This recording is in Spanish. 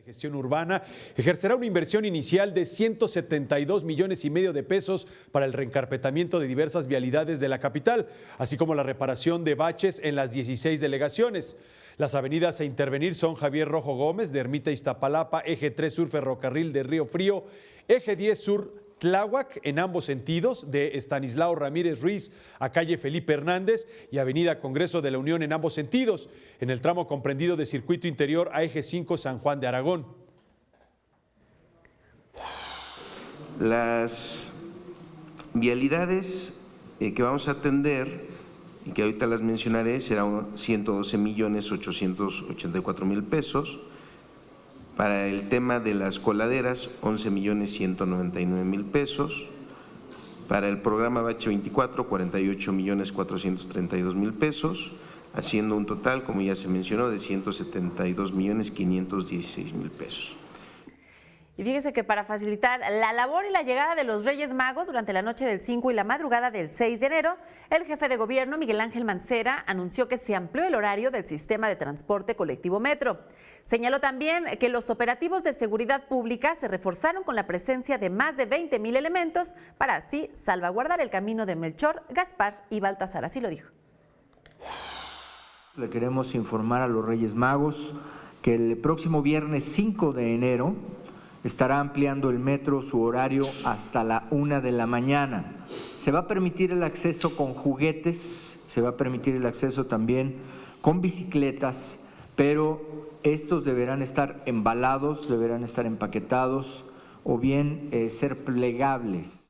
Gestión Urbana ejercerá una inversión inicial de 172,5 millones de pesos para el reencarpetamiento de diversas vialidades de la capital, así como la reparación de baches en las 16 delegaciones. Las avenidas a intervenir son Javier Rojo Gómez de Ermita Iztapalapa, Eje 3 Sur Ferrocarril de Río Frío, Eje 10 Sur Tláhuac en ambos sentidos, de Estanislao Ramírez Ruiz a calle Felipe Hernández y avenida Congreso de la Unión en ambos sentidos, en el tramo comprendido de Circuito Interior a Eje 5 San Juan de Aragón. Las vialidades que vamos a atender y que ahorita las mencionaré serán 112,884,000 pesos. Para el tema de las coladeras, 11,199,000 pesos. Para el programa Bache 24, 48,432,000 pesos, haciendo un total, como ya se mencionó, de 172,516,000 pesos. Y fíjese que para facilitar la labor y la llegada de los Reyes Magos durante la noche del 5 y la madrugada del 6 de enero, el jefe de gobierno, Miguel Ángel Mancera, anunció que se amplió el horario del sistema de transporte colectivo Metro. Señaló también que los operativos de seguridad pública se reforzaron con la presencia de más de 20,000 elementos para así salvaguardar el camino de Melchor, Gaspar y Baltasar. Así lo dijo. Le queremos informar a los Reyes Magos que el próximo viernes 5 de enero estará ampliando el metro su horario hasta la 1 de la mañana. Se va a permitir el acceso con juguetes, se va a permitir el acceso también con bicicletas, pero estos deberán estar embalados, deberán estar empaquetados o bien ser plegables.